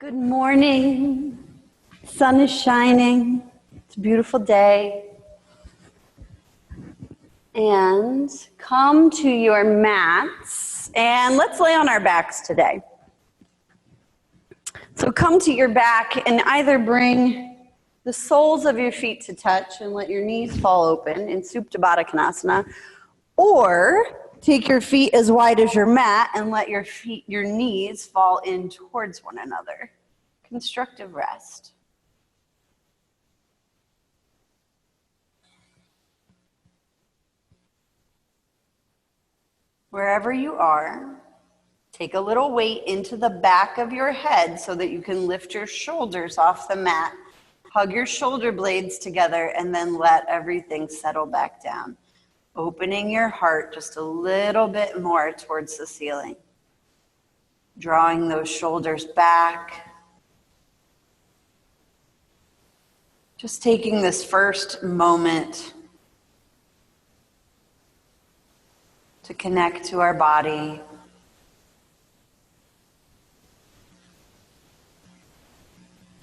Good morning. Sun is shining. It's a beautiful day. And come to your mats and let's lay on our backs today. So come to your back and either bring the soles of your feet to touch and let your knees fall open in Supta Baddha Konasana, or take your feet as wide as your mat and let your knees fall in towards one another. Constructive rest. Wherever you are, take a little weight into the back of your head so that you can lift your shoulders off the mat. Hug your shoulder blades together and then let everything settle back down. Opening your heart just a little bit more towards the ceiling. Drawing those shoulders back. Just taking this first moment to connect to our body.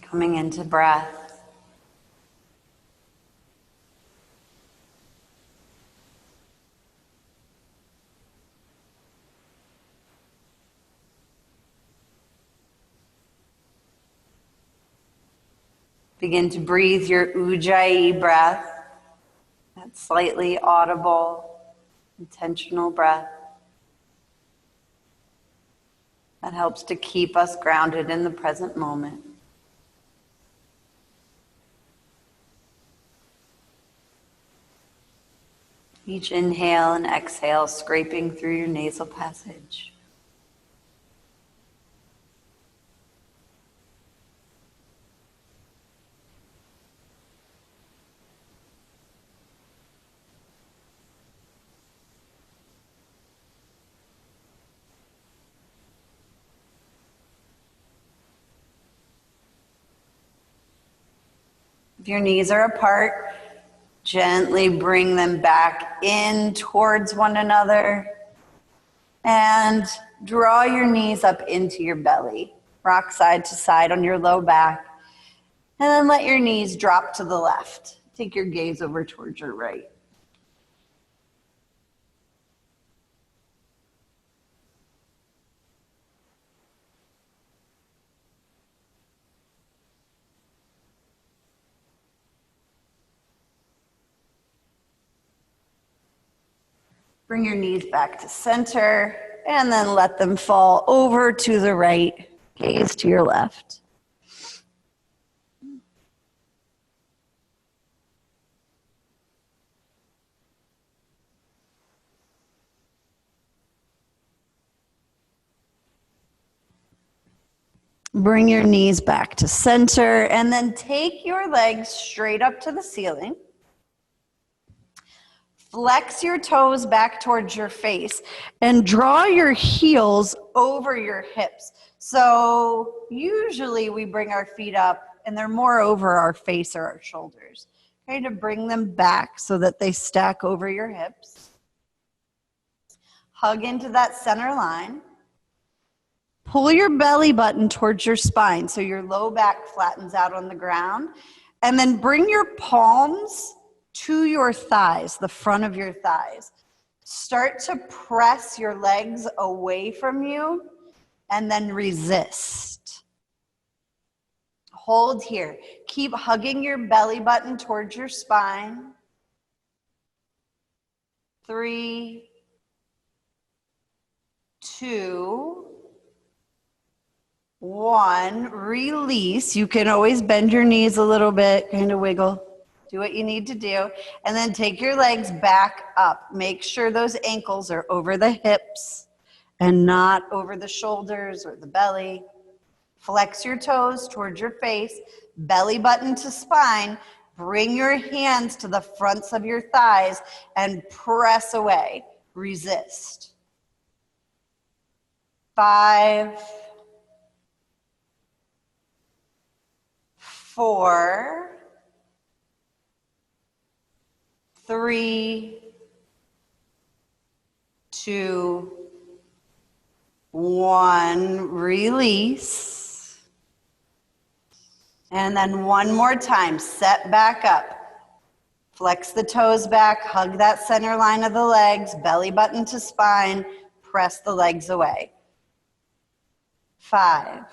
Coming into breath. Begin to breathe your Ujjayi breath, that slightly audible, intentional breath that helps to keep us grounded in the present moment. Each inhale and exhale scraping through your nasal passage. If your knees are apart, gently bring them back in towards one another and draw your knees up into your belly. Rock side to side on your low back. And then let your knees drop to the left. Take your gaze over towards your right. Bring your knees back to center and then let them fall over to the right. Gaze to your left. Bring your knees back to center and then take your legs straight up to the ceiling. Flex your toes back towards your face and draw your heels over your hips. So usually we bring our feet up and they're more over our face or our shoulders. Kind of bring them back so that they stack over your hips. Hug into that center line. Pull your belly button towards your spine so your low back flattens out on the ground. And then bring your palms to your thighs, the front of your thighs. Start to press your legs away from you and then resist. Hold here. Keep hugging your belly button towards your spine. 3, 2, 1. Release. You can always bend your knees a little bit, kind of wiggle. Do what you need to do. And then take your legs back up. Make sure those ankles are over the hips and not over the shoulders or the belly. Flex your toes towards your face. Belly button to spine. Bring your hands to the fronts of your thighs and press away. Resist. 5, 4, 3, 2, 1. Release. And then one more time, set back up. Flex the toes back, hug that center line of the legs, belly button to spine, press the legs away. 5,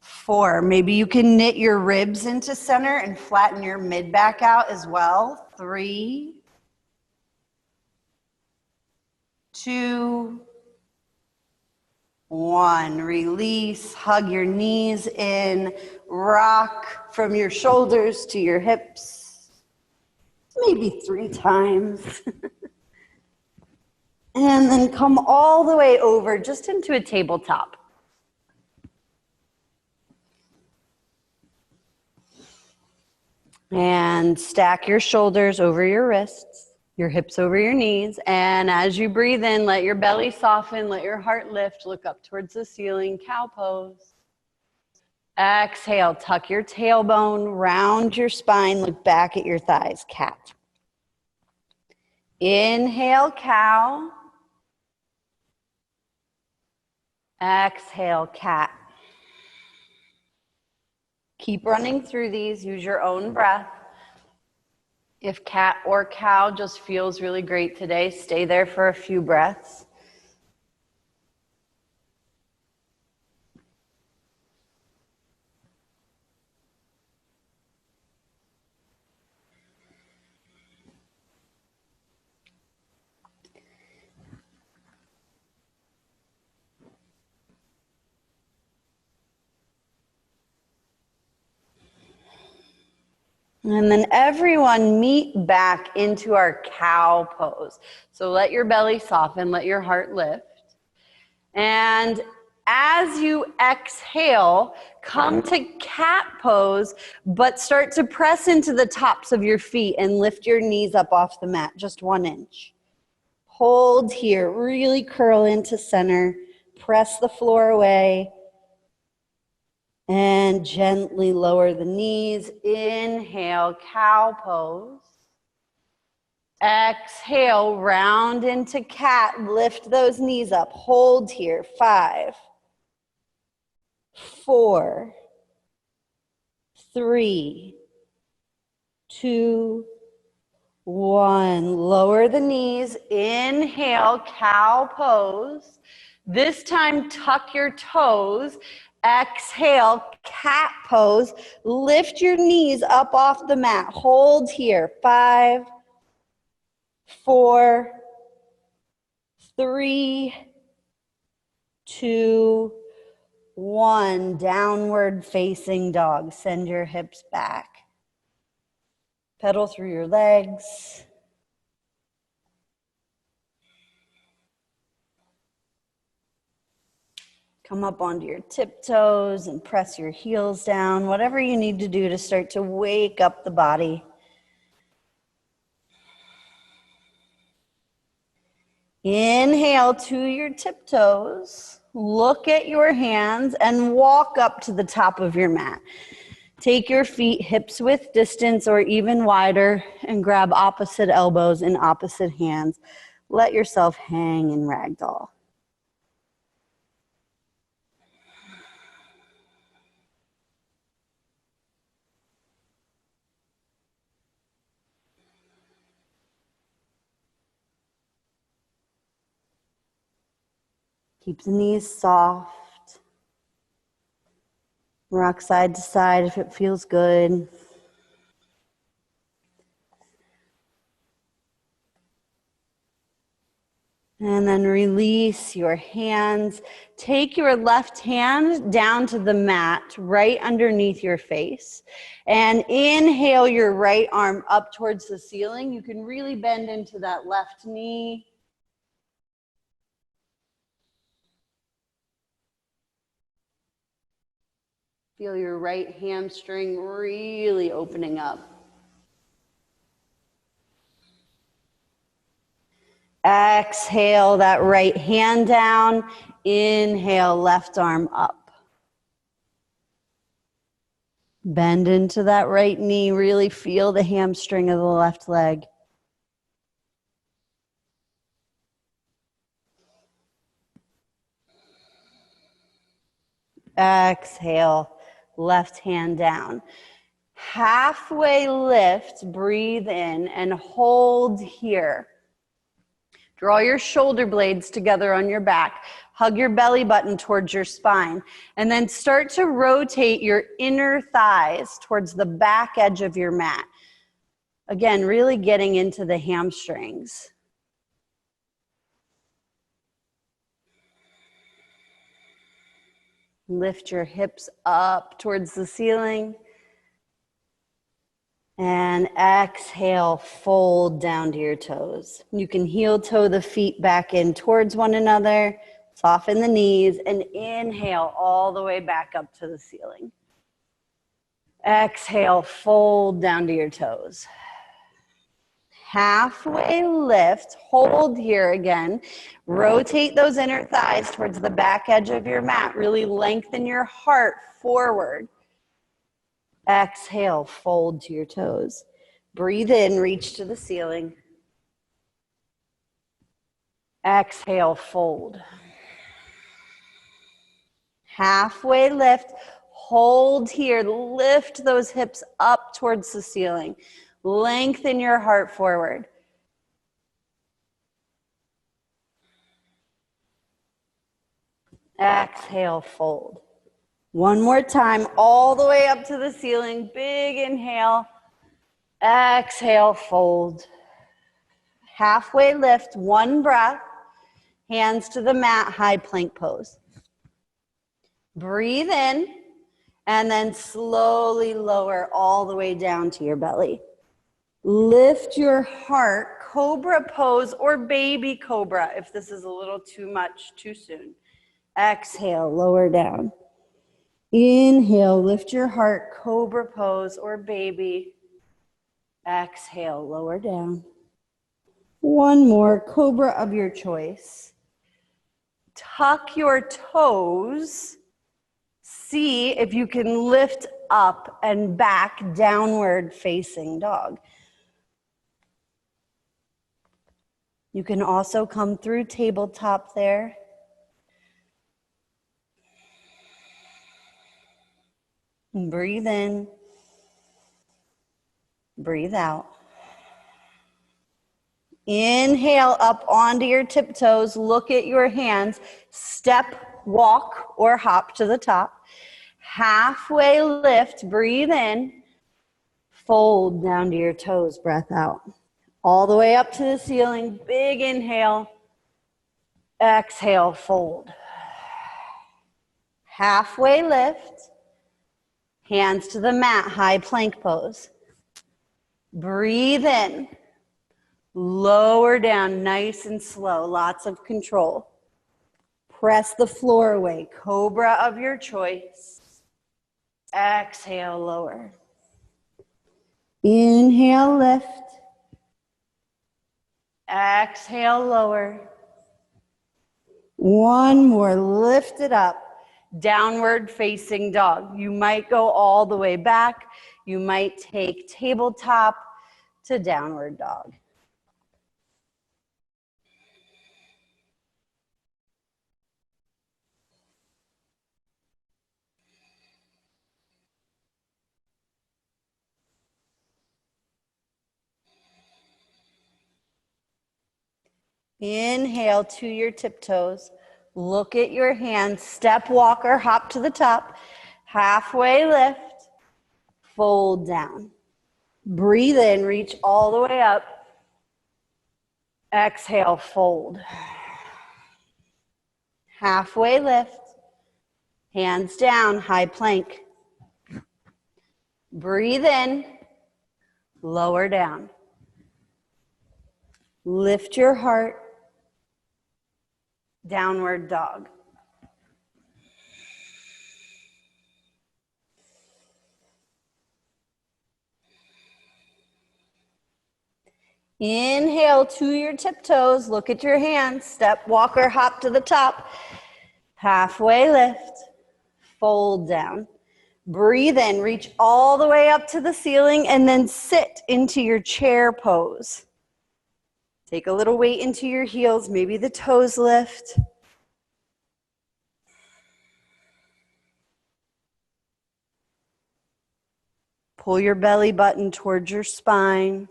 4, maybe you can knit your ribs into center and flatten your mid back out as well. 3, 2, 1, release, hug your knees in, rock from your shoulders to your hips, maybe 3 times. And then come all the way over just into a tabletop. And stack your shoulders over your wrists, your hips over your knees. And as you breathe in, let your belly soften, let your heart lift, look up towards the ceiling, cow pose. Exhale, tuck your tailbone, round your spine, look back at your thighs, cat. Inhale, cow. Exhale, cat. Keep running through these, use your own breath. If cat or cow just feels really great today, stay there for a few breaths. And then everyone meet back into our cow pose. So let your belly soften, let your heart lift. And as you exhale, come to cat pose, but start to press into the tops of your feet and lift your knees up off the mat, just 1 inch. Hold here, really curl into center, press the floor away. And gently lower the knees. Inhale, cow pose. Exhale, round into cat. Lift those knees up. Hold here. 5, 4, 3, 2, 1. Lower the knees. Inhale, cow pose. This time, tuck your toes. Exhale, cat pose. Lift your knees up off the mat. Hold here. 5, 4, 3, 2, 1. Downward facing dog. Send your hips back. Pedal through your legs. Come up onto your tiptoes and press your heels down, whatever you need to do to start to wake up the body. Inhale to your tiptoes. Look at your hands and walk up to the top of your mat. Take your feet hips width distance or even wider and grab opposite elbows in opposite hands. Let yourself hang in ragdoll. Keep the knees soft. Rock side to side if it feels good. And then release your hands. Take your left hand down to the mat right underneath your face. And inhale your right arm up towards the ceiling. You can really bend into that left knee. Feel your right hamstring really opening up. Exhale that right hand down. Inhale, left arm up. Bend into that right knee. Really feel the hamstring of the left leg. Exhale, left hand down. Halfway lift, breathe in and hold here. Draw your shoulder blades together on your back. Hug your belly button towards your spine. And then start to rotate your inner thighs towards the back edge of your mat. Again, really getting into the hamstrings. Lift your hips up towards the ceiling. And exhale, fold down to your toes. You can heel toe the feet back in towards one another. Soften the knees and inhale all the way back up to the ceiling. Exhale, fold down to your toes. Halfway lift, hold here again. Rotate those inner thighs towards the back edge of your mat. Really lengthen your heart forward. Exhale, fold to your toes. Breathe in, reach to the ceiling. Exhale, fold. Halfway lift, hold here. Lift those hips up towards the ceiling. Lengthen your heart forward. Exhale, fold. One more time, all the way up to the ceiling. Big inhale. Exhale, fold. Halfway lift, one breath. Hands to the mat, high plank pose. Breathe in, and then slowly lower all the way down to your belly. Lift your heart, cobra pose or baby cobra if this is a little too much too soon. Exhale, lower down. Inhale, lift your heart, cobra pose or baby. Exhale, lower down. One more, cobra of your choice. Tuck your toes. See if you can lift up and back, downward facing dog. You can also come through tabletop there. Breathe in, breathe out. Inhale up onto your tiptoes, look at your hands, step, walk, or hop to the top. Halfway lift, breathe in, fold down to your toes, breath out. All the way up to the ceiling, big inhale, exhale, fold. Halfway lift. Hands to the mat, high plank pose. Breathe in. Lower down, nice and slow, lots of control. Press the floor away, cobra of your choice. Exhale, lower. Inhale, lift. Exhale, lower. One more, lift it up. Downward facing dog. You might go all the way back. You might take tabletop to downward dog. Inhale to your tiptoes. Look at your hands. Step, walk, or hop to the top. Halfway lift. Fold down. Breathe in. Reach all the way up. Exhale, fold. Halfway lift. Hands down, high plank. Breathe in. Lower down. Lift your heart. Downward dog. Inhale to your tiptoes. Look at your hands. Step, walk, or hop to the top. Halfway lift. Fold down. Breathe in. Reach all the way up to the ceiling and then sit into your chair pose. Take a little weight into your heels. Maybe the toes lift. Pull your belly button towards your spine.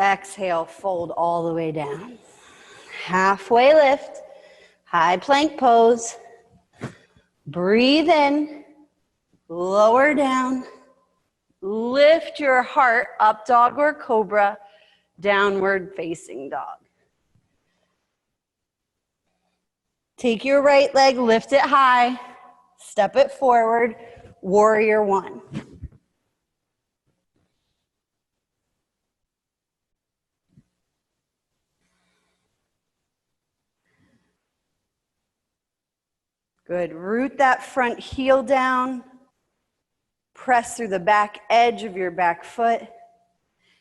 Exhale, fold all the way down. Halfway lift, high plank pose. Breathe in, lower down. Lift your heart, up dog or cobra, downward facing dog. Take your right leg, lift it high, step it forward, warrior one. Good, root that front heel down, press through the back edge of your back foot,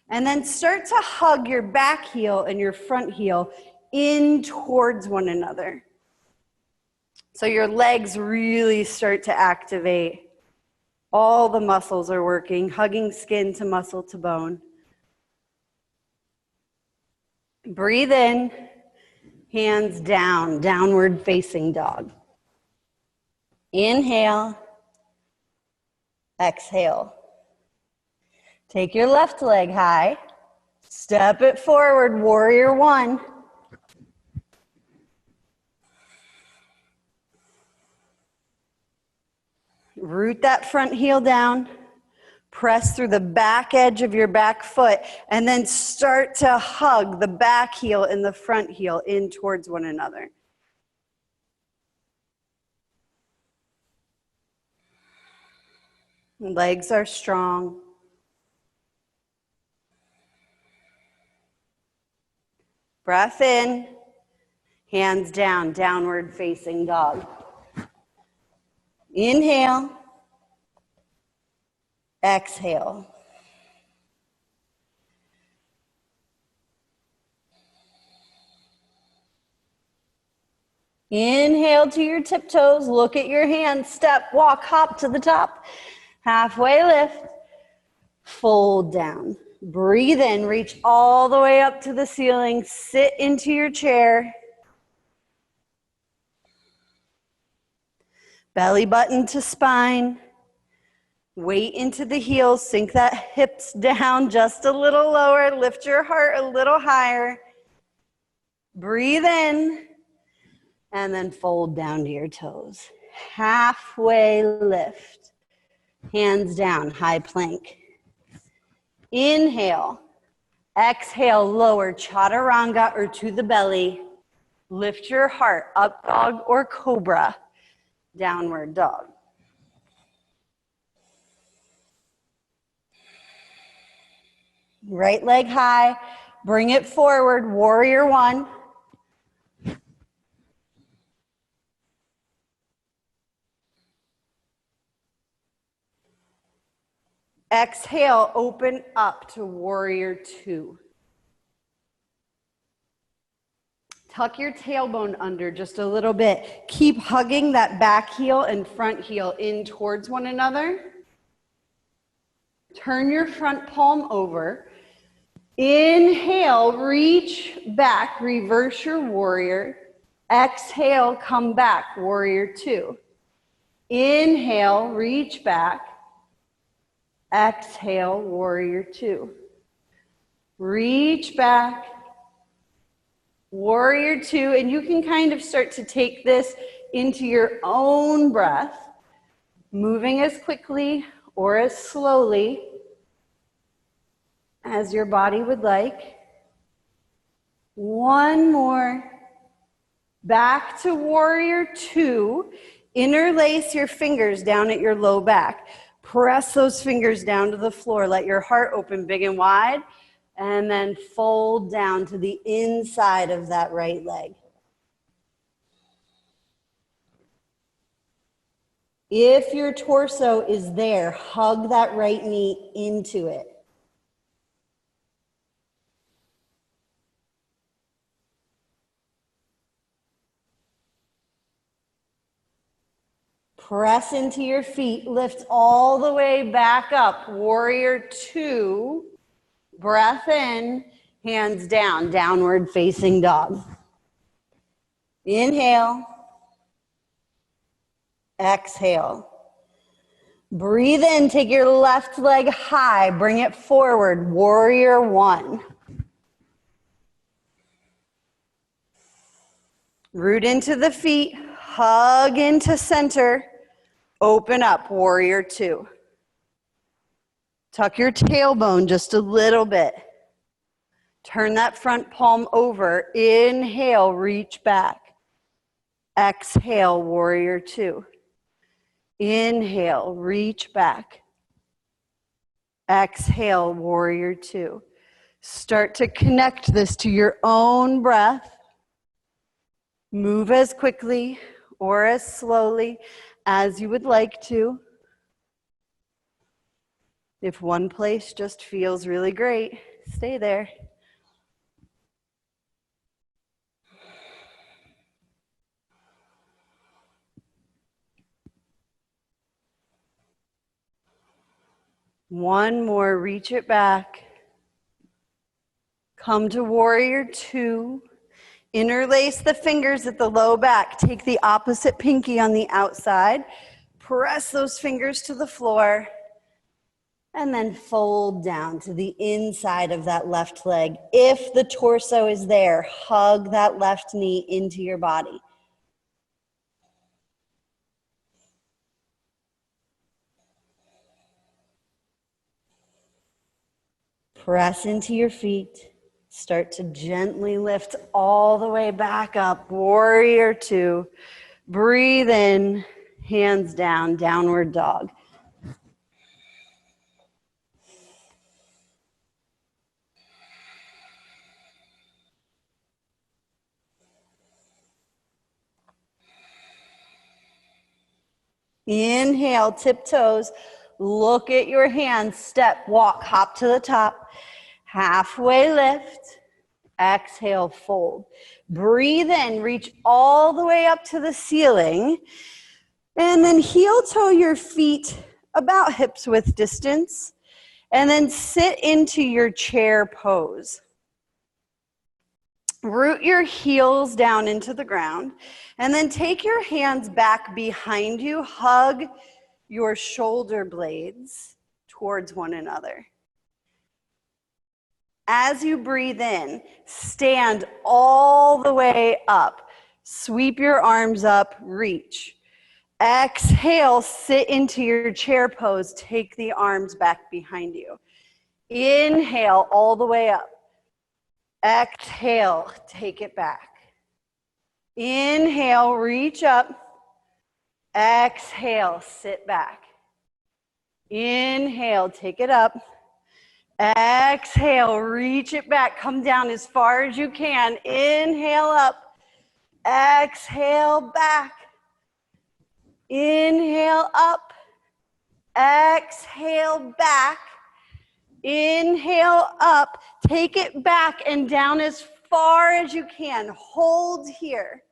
and then start to hug your back heel and your front heel in towards one another. So your legs really start to activate. All the muscles are working, hugging skin to muscle to bone. Breathe in, hands down, downward facing dog. Inhale, exhale. Take your left leg high, step it forward, warrior one. Root that front heel down, press through the back edge of your back foot, and then start to hug the back heel and the front heel in towards one another. Legs are strong. Breath in, hands down, downward facing dog. Inhale, exhale. Inhale to your tiptoes, look at your hands, step, walk, hop to the top. Halfway lift, fold down. Breathe in, reach all the way up to the ceiling, sit into your chair. Belly button to spine. Weight into the heels, sink that hips down just a little lower, lift your heart a little higher. Breathe in, and then fold down to your toes. Halfway lift, hands down, high plank. Inhale, exhale, lower, chaturanga or to the belly. Lift your heart, up dog or cobra, downward dog. Right leg high, bring it forward, warrior one. Exhale, open up to warrior two. Tuck your tailbone under just a little bit. Keep hugging that back heel and front heel in towards one another. Turn your front palm over. Inhale, reach back, reverse your warrior. Exhale, come back, warrior two. Inhale, reach back. Exhale, warrior two. Reach back, warrior two, and you can kind of start to take this into your own breath, moving as quickly or as slowly as your body would like. One more. Back to warrior two. Interlace your fingers down at your low back. Press those fingers down to the floor. Let your heart open big and wide. And then fold down to the inside of that right leg. If your torso is there, hug that right knee into it. Press into your feet, lift all the way back up. Warrior two, breath in, hands down, downward facing dog. Inhale, exhale. Breathe in, take your left leg high, bring it forward, warrior one. Root into the feet, hug into center, open up, warrior two. Tuck your tailbone just a little bit. Turn that front palm over, inhale, reach back. Exhale, warrior two. Inhale, reach back. Exhale, warrior two. Start to connect this to your own breath. Move as quickly or as slowly as you would like to. If one place just feels really great, stay there. One more, reach it back. Come to warrior two. Interlace the fingers at the low back. Take the opposite pinky on the outside. Press those fingers to the floor. And then fold down to the inside of that left leg. If the torso is there, hug that left knee into your body. Press into your feet. Start to gently lift all the way back up. Warrior two. Breathe in, hands down, downward dog. Inhale, tiptoes. Look at your hands. Step, walk, hop to the top. Halfway lift. Exhale, fold. Breathe in, reach all the way up to the ceiling. And then heel toe your feet about hips width distance. And then sit into your chair pose. Root your heels down into the ground. And then take your hands back behind you. Hug your shoulder blades towards one another. As you breathe in, stand all the way up. Sweep your arms up, reach. Exhale, sit into your chair pose. Take the arms back behind you. Inhale all the way up. Exhale, take it back. Inhale, reach up. Exhale, sit back. Inhale, take it up. Exhale, reach it back. Come down as far as you can. Inhale up. Exhale back. Inhale up. Exhale back. Inhale up. Take it back and down as far as you can. Hold here.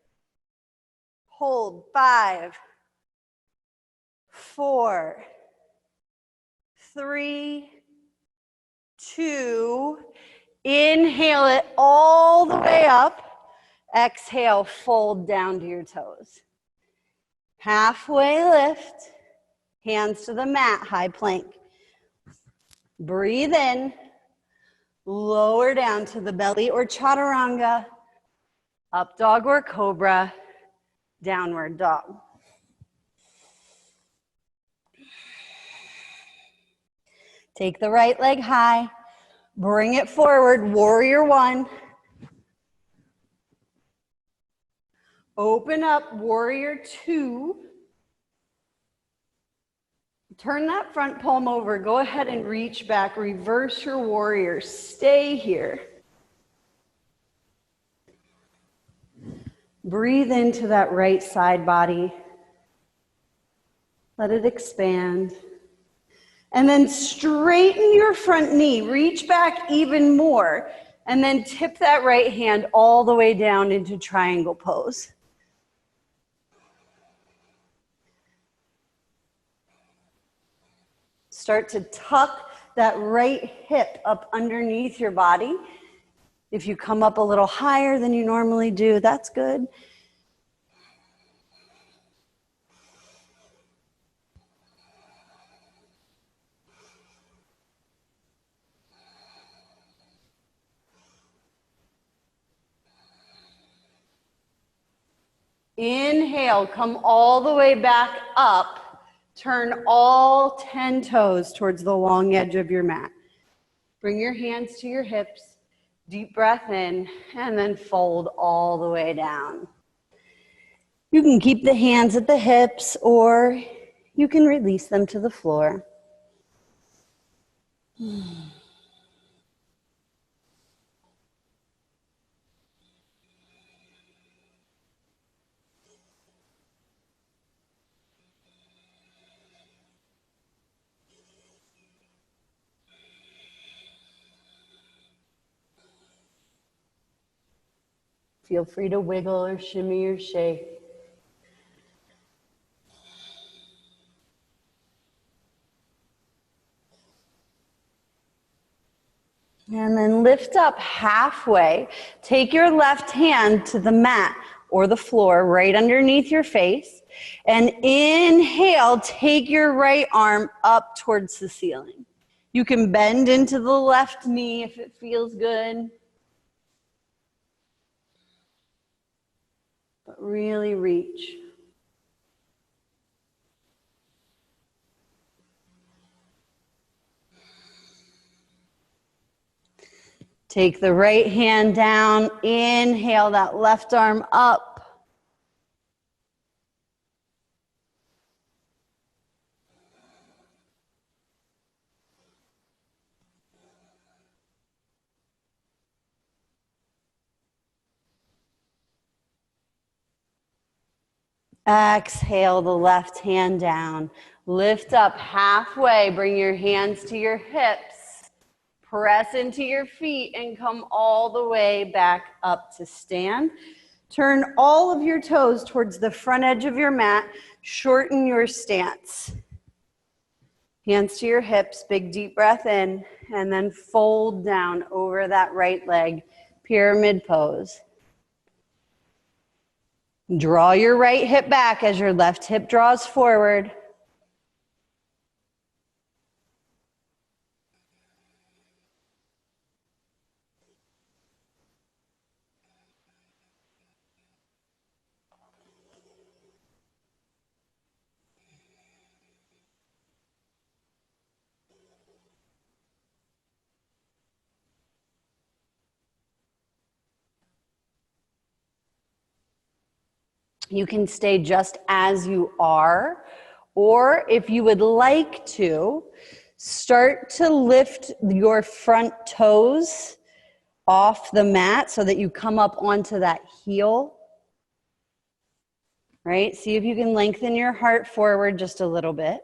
Hold. 5, 4, 3, 2, inhale it all the way up. Exhale, fold down to your toes. Halfway lift, hands to the mat, high plank. Breathe in, lower down to the belly or chaturanga, up dog or cobra, downward dog. Take the right leg high, bring it forward, warrior one. Open up, warrior two. Turn that front palm over, go ahead and reach back, reverse your warrior, stay here. Breathe into that right side body. Let it expand. And then straighten your front knee, reach back even more, and then tip that right hand all the way down into triangle pose. Start to tuck that right hip up underneath your body. If you come up a little higher than you normally do, that's good. inhale, come all the way back up. Turn all 10 toes towards the long edge of your mat. Bring your hands to your hips, deep breath in, and then fold all the way down. You can keep the hands at the hips, or you can release them to the floor. Feel free to wiggle or shimmy or shake. And then lift up halfway. Take your left hand to the mat or the floor right underneath your face. And inhale, take your right arm up towards the ceiling. You can bend into the left knee if it feels good. But really reach. Take the right hand down. Inhale that left arm up. Exhale the left hand down. Lift up halfway. Bring your hands to your hips. Press into your feet and come all the way back up to stand. Turn all of your toes towards the front edge of your mat. Shorten your stance. Hands to your hips. Big deep breath in. And then fold down over that right leg. Pyramid pose. Draw your right hip back as your left hip draws forward. You can stay just as you are, or if you would like to, start to lift your front toes off the mat so that you come up onto that heel. Right? See if you can lengthen your heart forward just a little bit.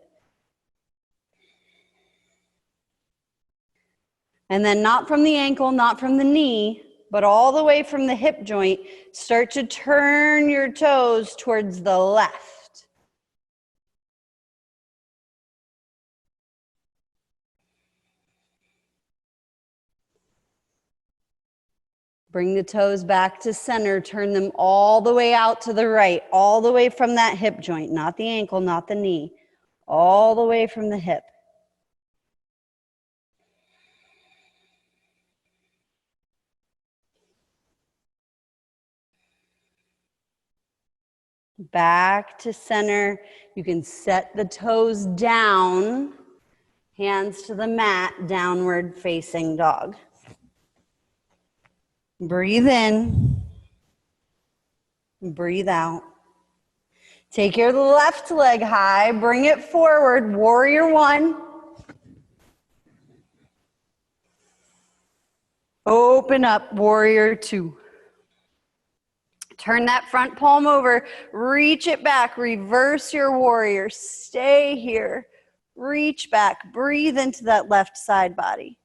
And then not from the ankle, not from the knee, but all the way from the hip joint, start to turn your toes towards the left. Bring the toes back to center, turn them all the way out to the right, all the way from that hip joint, not the ankle, not the knee, all the way from the hip. Back to center. You can set the toes down, hands to the mat, downward facing dog. Breathe in, breathe out. Take your left leg high, bring it forward, warrior one. Open up, warrior two. Turn that front palm over, reach it back, reverse your warrior, stay here, reach back, breathe into that left side body.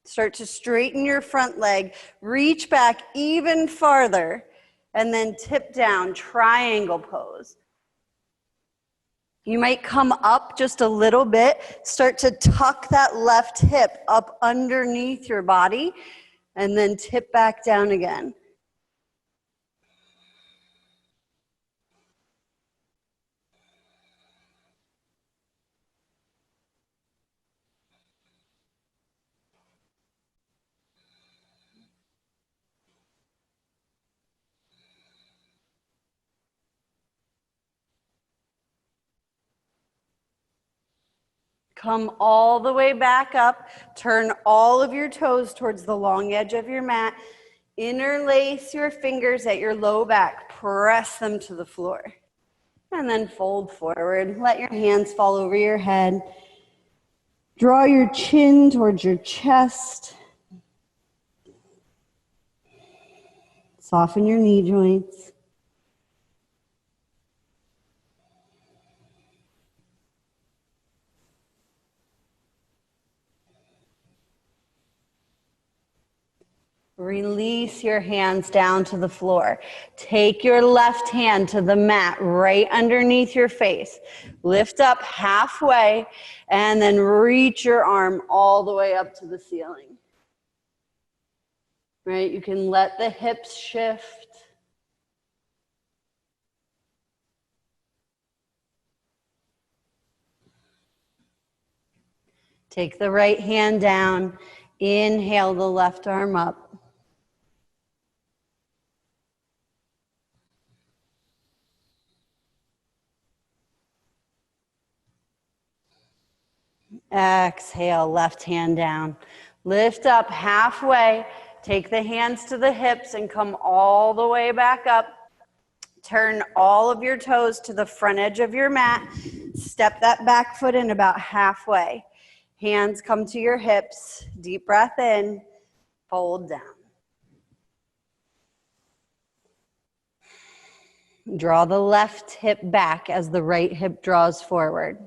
Start to straighten your front leg, reach back even farther, and then tip down, triangle pose. You might come up just a little bit, start to tuck that left hip up underneath your body, and then tip back down again. Come all the way back up. Turn all of your toes towards the long edge of your mat. Interlace your fingers at your low back. Press them to the floor. And then fold forward. Let your hands fall over your head. Draw your chin towards your chest. Soften your knee joints. Release your hands down to the floor. Take your left hand to the mat right underneath your face. Lift up halfway and then reach your arm all the way up to the ceiling. Right? You can let the hips shift. Take the right hand down. Inhale the left arm up. Exhale, left hand down. Lift up halfway. Take the hands to the hips and come all the way back up. Turn all of your toes to the front edge of your mat. Step that back foot in about halfway. Hands come to your hips. Deep breath in. Fold down. Draw the left hip back as the right hip draws forward.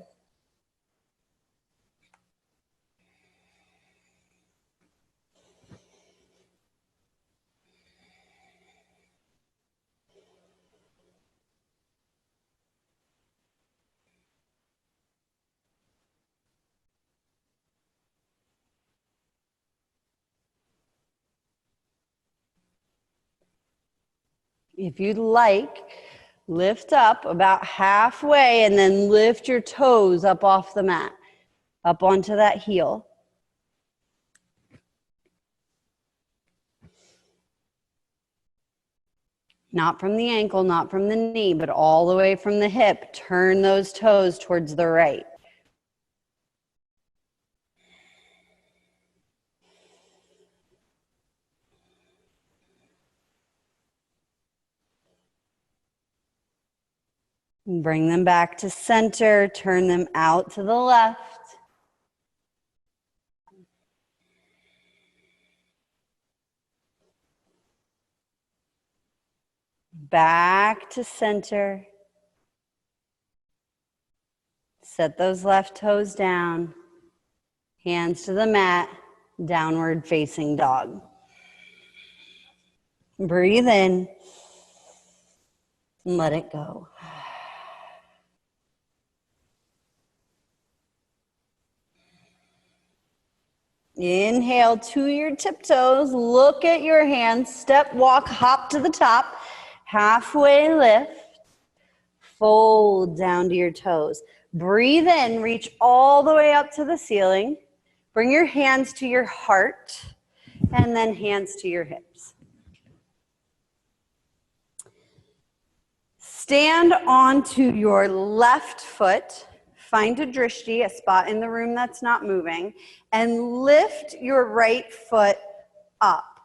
If you'd like, lift up about halfway and then lift your toes up off the mat, up onto that heel. Not from the ankle, not from the knee, but all the way from the hip. Turn those toes towards the right. Bring them back to center. Turn them out to the left. Back to center. Set those left toes down. Hands to the mat. Downward facing dog. Breathe in. And let it go. Inhale to your tiptoes. Look at your hands. Step, walk, hop to the top. Halfway lift. Fold down to your toes. Breathe in. Reach all the way up to the ceiling. Bring your hands to your heart. And then hands to your hips. Stand onto your left foot. Find a drishti, a spot in the room that's not moving, and lift your right foot up.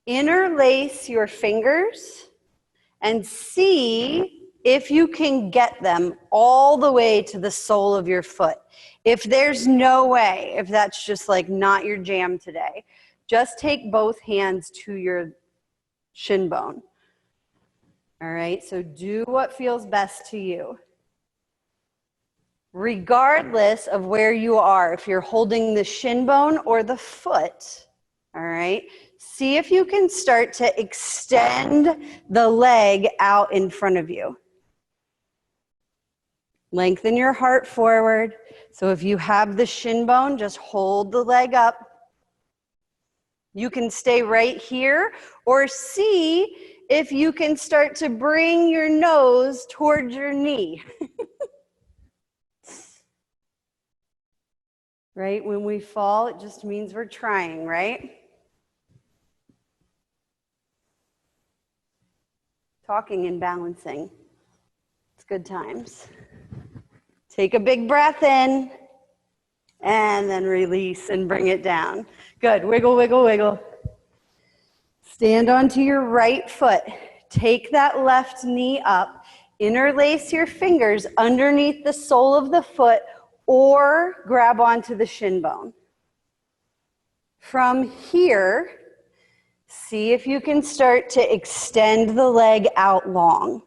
Interlace your fingers and see if you can get them all the way to the sole of your foot. If there's no way, if that's just like not your jam today, just take both hands to your shin bone. All right, so do what feels best to you. Regardless of where you are, if you're holding the shin bone or the foot, all right, see if you can start to extend the leg out in front of you. Lengthen your heart forward. So if you have the shin bone, just hold the leg up. You can stay right here or see if you can start to bring your nose towards your knee. Right? When we fall, it just means we're trying, right? Talking and balancing. It's good times. Take a big breath in. And then release and bring it down. Good. Wiggle, wiggle, wiggle. Stand onto your right foot. Take that left knee up. Interlace your fingers underneath the sole of the foot or grab onto the shin bone. From here, see if you can start to extend the leg out long.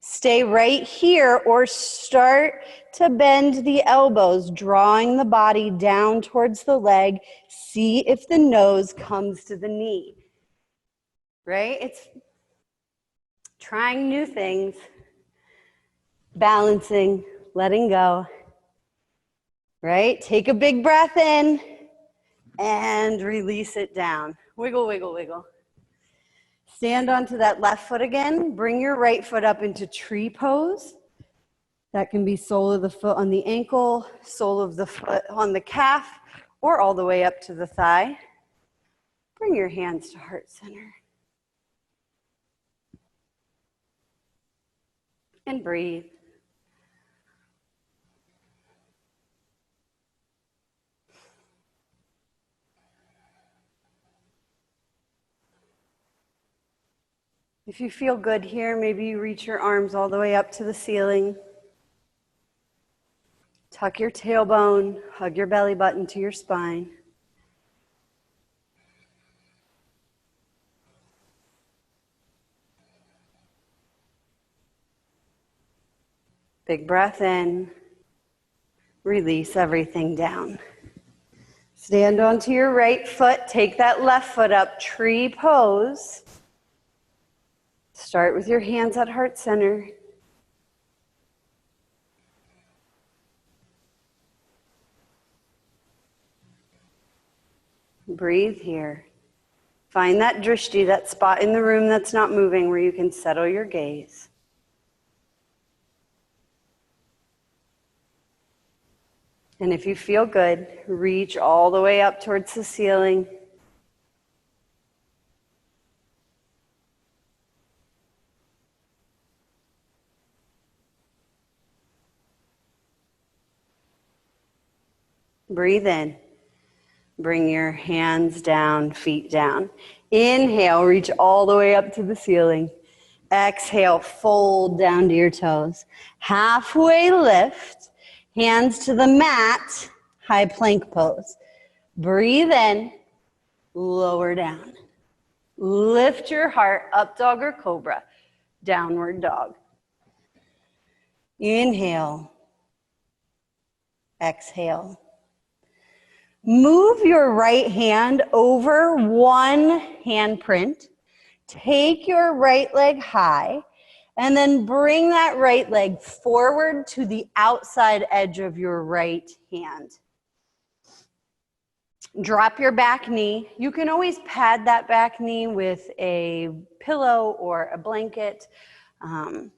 Stay right here or start to bend the elbows, drawing the body down towards the leg. See if the nose comes to the knee. Right? It's trying new things, balancing, letting go. Right? Take a big breath in and release it down. Wiggle, wiggle, wiggle. Stand onto that left foot again. Bring your right foot up into tree pose. That can be sole of the foot on the ankle, sole of the foot on the calf, or all the way up to the thigh. Bring your hands to heart center. And breathe. If you feel good here, maybe you reach your arms all the way up to the ceiling. Tuck your tailbone, hug your belly button to your spine. Big breath in. Release everything down. Stand onto your right foot. Take that left foot up, tree pose. Start with your hands at heart center. Breathe here. Find that drishti, that spot in the room that's not moving where you can settle your gaze. And if you feel good, reach all the way up towards the ceiling. Breathe in. Bring your hands down, feet down. Inhale, reach all the way up to the ceiling. Exhale, fold down to your toes. Halfway lift, hands to the mat, high plank pose. Breathe in, lower down. Lift your heart, up dog or cobra, downward dog. Inhale, exhale. Move your right hand over one handprint. Take your right leg high, and then bring that right leg forward to the outside edge of your right hand. Drop your back knee. You can always pad that back knee with a pillow or a blanket.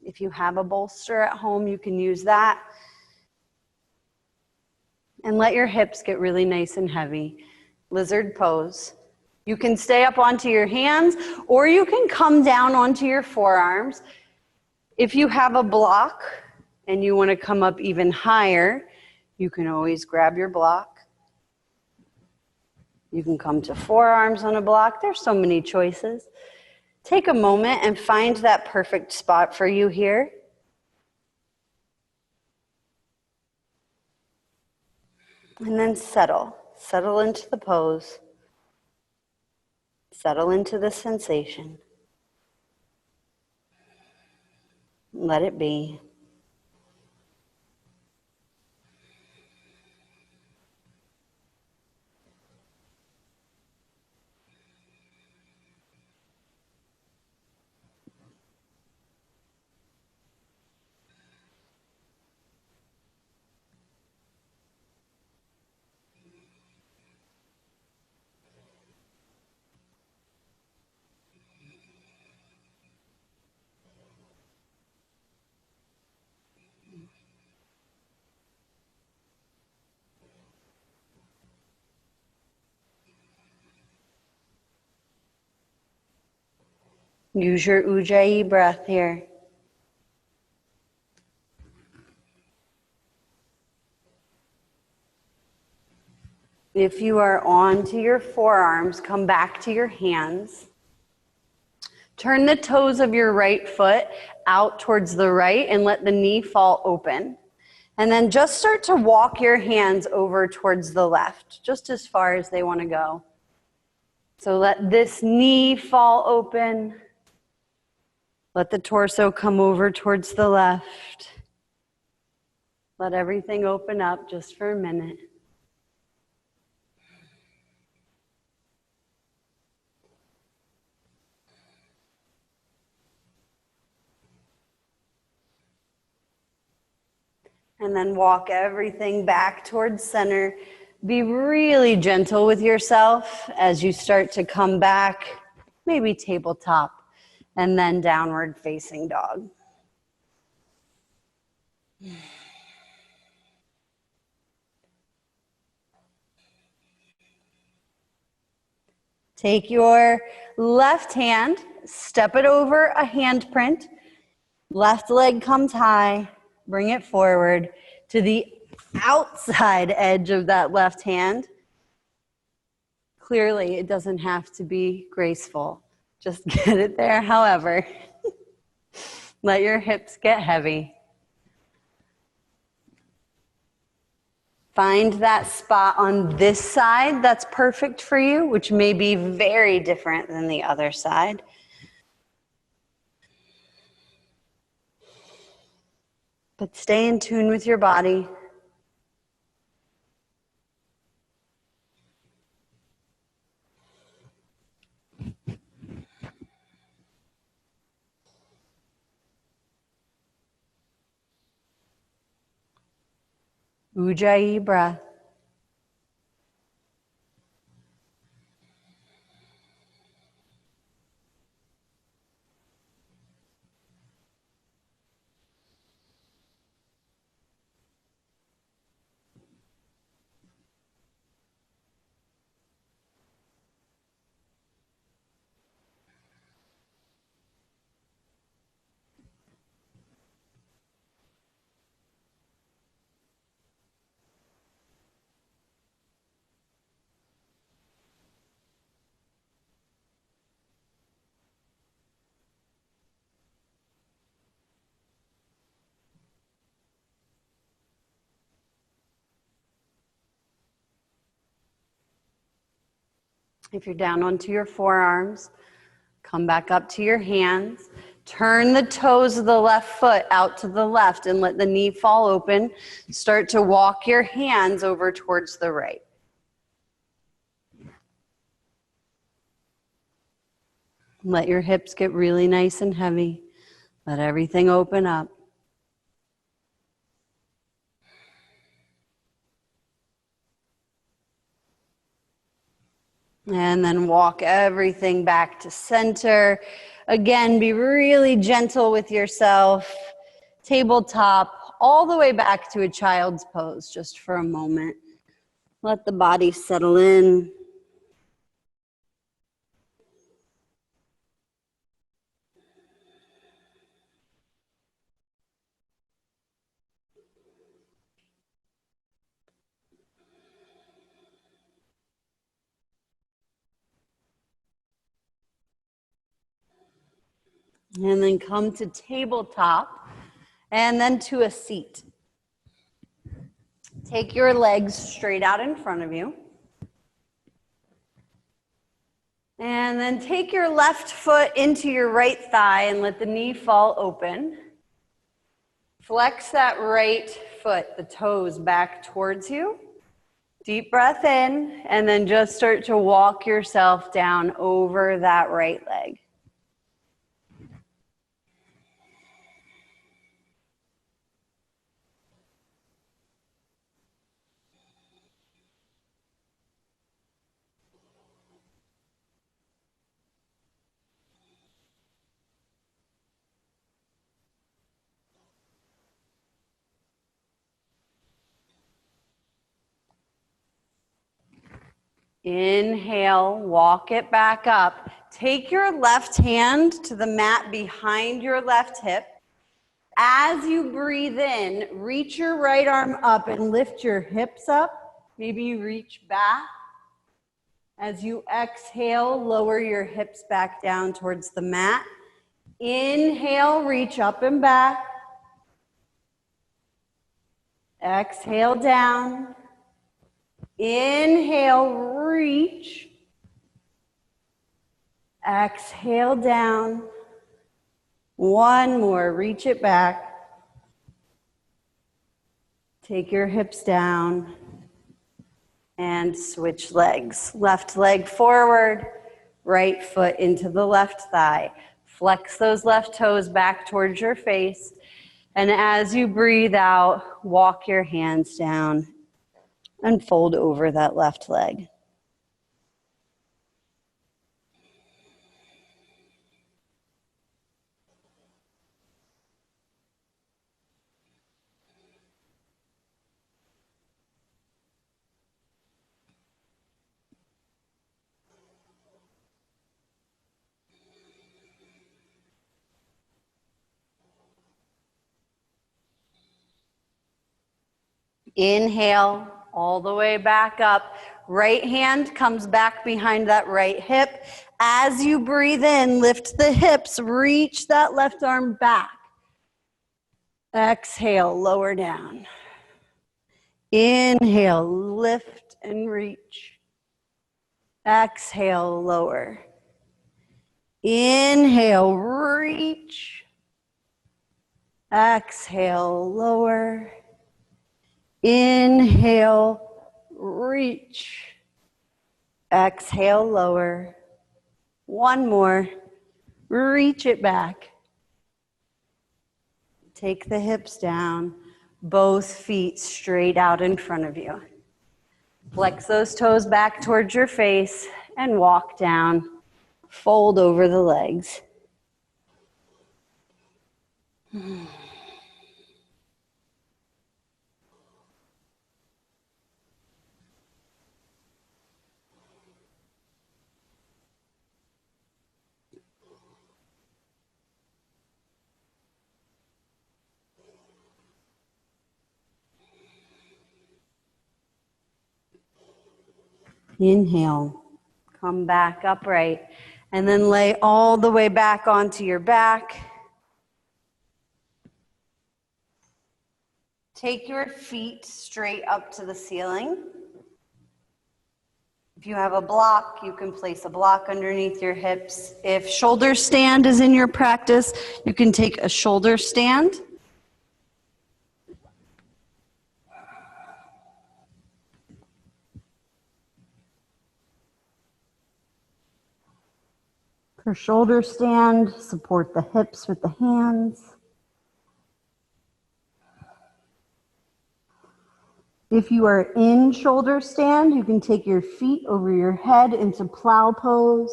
If you have a bolster at home, you can use that. And let your hips get really nice and heavy. Lizard pose. You can stay up onto your hands, or you can come down onto your forearms. If you have a block and you want to come up even higher, you can always grab your block. You can come to forearms on a block. There's so many choices. Take a moment and find that perfect spot for you here. And then settle. Settle into the pose. Settle into the sensation. Let it be. Use your Ujjayi breath here. If you are onto your forearms, come back to your hands. Turn the toes of your right foot out towards the right and let the knee fall open. And then just start to walk your hands over towards the left, just as far as they want to go. So let this knee fall open. Let the torso come over towards the left. Let everything open up just for a minute. And then walk everything back towards center. Be really gentle with yourself as you start to come back, maybe tabletop, and then downward facing dog. Take your left hand, step it over a handprint. Left leg comes high, bring it forward to the outside edge of that left hand. Clearly, it doesn't have to be graceful. Just get it there, however. Let your hips get heavy. Find that spot on this side that's perfect for you, which may be very different than the other side. But stay in tune with your body. Ujjayi breath. If you're down onto your forearms, come back up to your hands. Turn the toes of the left foot out to the left and let the knee fall open. Start to walk your hands over towards the right. Let your hips get really nice and heavy. Let everything open up. And then walk everything back to center. Again, be really gentle with yourself. Tabletop, all the way back to a child's pose, just for a moment. Let the body settle in. And then come to tabletop, and then to a seat. Take your legs straight out in front of you. And then take your left foot into your right thigh and let the knee fall open. Flex that right foot, the toes back towards you. Deep breath in, and then just start to walk yourself down over that right leg. Inhale, walk it back up. Take your left hand to the mat behind your left hip. As you breathe in, reach your right arm up and lift your hips up, Maybe you reach back. As you exhale, lower your hips back down towards the mat. Inhale, reach up and back. Exhale down. Inhale, reach. Exhale down. One more, reach it back. Take your hips down and switch legs. Left leg forward, right foot into the left thigh. Flex those left toes back towards your face. And as you breathe out, walk your hands down and fold over that left leg. Inhale all the way back up. Right hand comes back behind that right hip. As you breathe in, lift the hips, reach that left arm back. Exhale, lower down. Inhale, lift and reach. Exhale, lower. Inhale, reach. Exhale, lower. Inhale, reach. Exhale, lower. One more. Reach it back. Take the hips down. Both feet straight out in front of you. Flex those toes back towards your face and walk down. Fold over the legs. Inhale, come back upright, and then lay all the way back onto your back. Take your feet straight up to the ceiling. If you have a block, you can place a block underneath your hips. If shoulder stand is in your practice, you can take a shoulder stand. For shoulder stand, support the hips with the hands. If you are in shoulder stand, you can take your feet over your head into plow pose.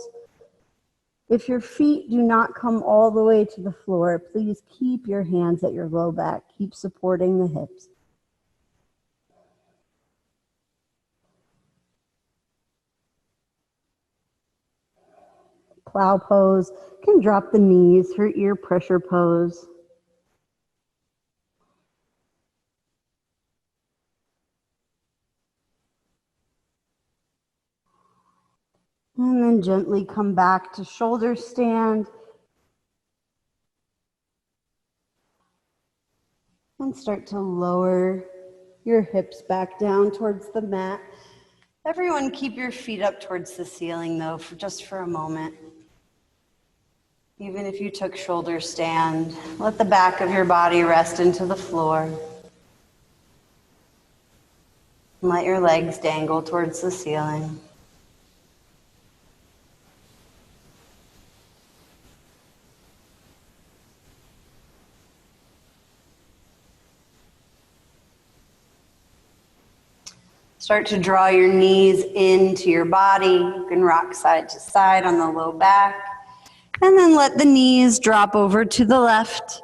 If your feet do not come all the way to the floor, please keep your hands at your low back. Keep supporting the hips. Plow pose. You can drop the knees for ear pressure pose. And then gently come back to shoulder stand. And start to lower your hips back down towards the mat. Everyone keep your feet up towards the ceiling though, just for a moment. Even if you took shoulder stand, let the back of your body rest into the floor. And let your legs dangle towards the ceiling. Start to draw your knees into your body. You can rock side to side on the low back. And then let the knees drop over to the left.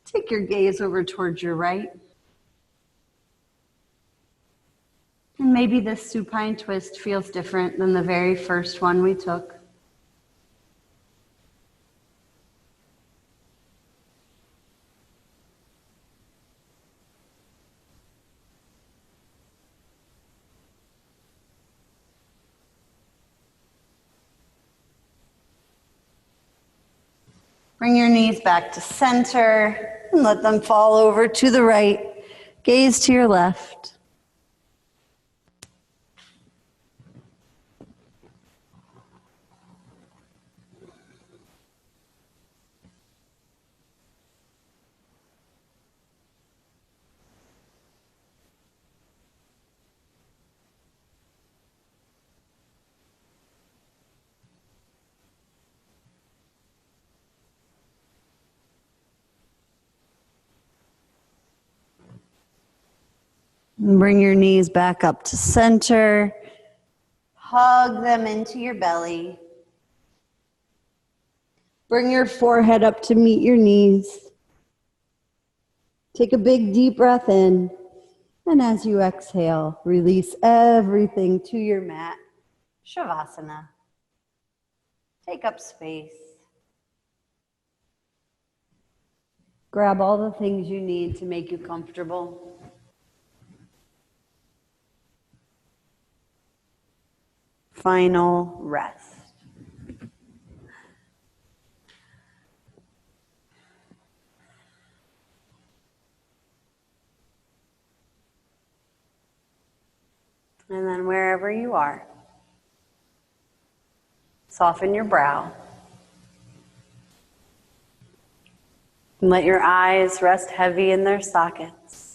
Take your gaze over towards your right. And maybe this supine twist feels different than the very first one we took. Bring your knees back to center and let them fall over to the right. Gaze to your left. And bring your knees back up to center. Hug them into your belly. Bring your forehead up to meet your knees. Take a big deep breath in. And as you exhale, release everything to your mat. Savasana. Take up space. Grab all the things you need to make you comfortable. Final rest. And then wherever you are, soften your brow. And let your eyes rest heavy in their sockets.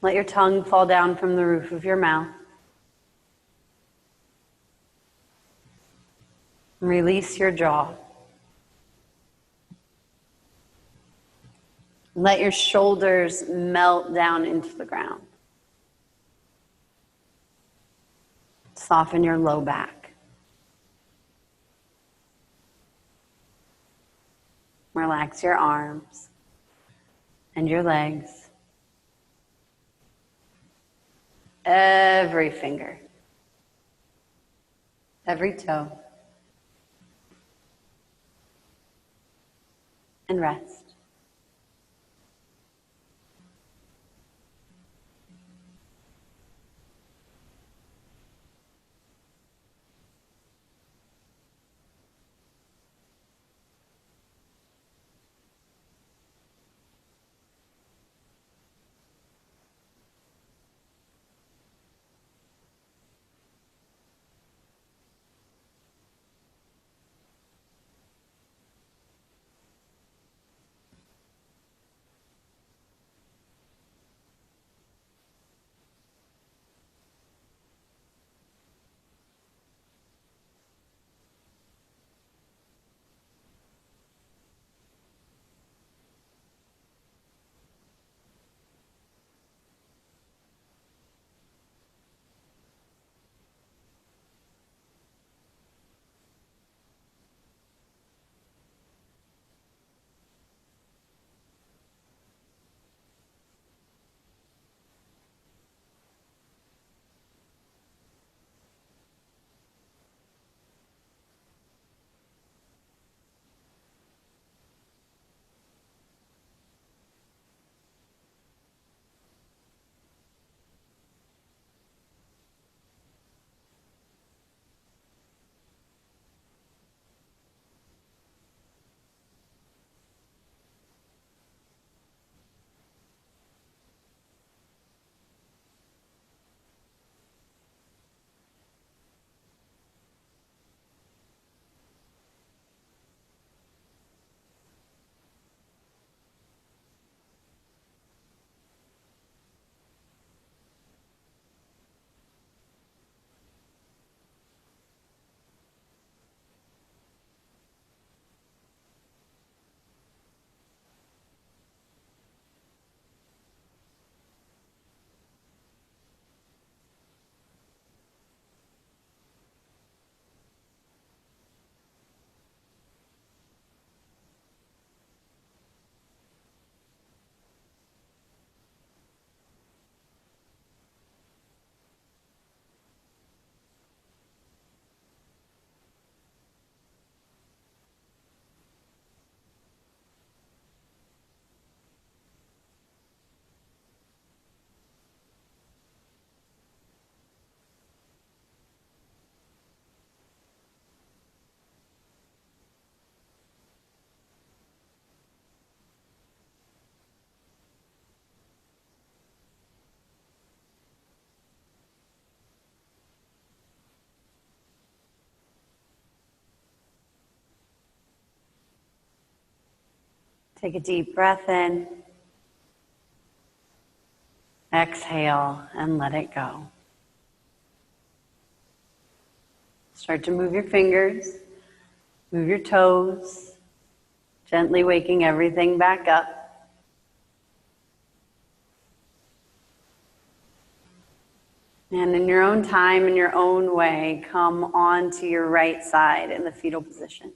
Let your tongue fall down from the roof of your mouth. And release your jaw. Let your shoulders melt down into the ground. Soften your low back. Relax your arms and your legs. Every finger. Every toe. And rest. Take a deep breath in. Exhale and let it go. Start to move your fingers, move your toes, gently waking everything back up. And in your own time, in your own way, come onto your right side in the fetal position.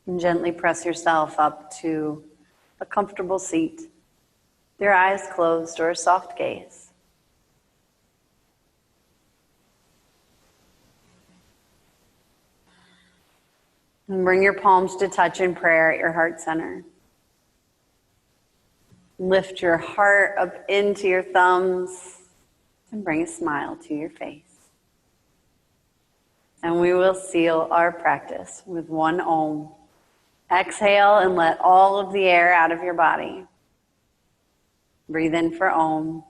And gently press yourself up to a comfortable seat, with your eyes closed or a soft gaze. And bring your palms to touch in prayer at your heart center. Lift your heart up into your thumbs and bring a smile to your face. And we will seal our practice with one Om. Exhale and let all of the air out of your body. Breathe in for Om.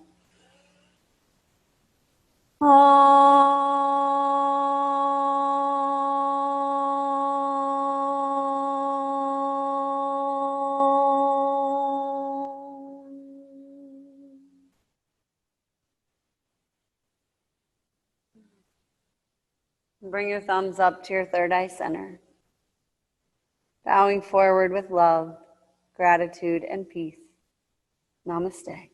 Bring your thumbs up to your third eye center. Bowing forward with love, gratitude, and peace. Namaste.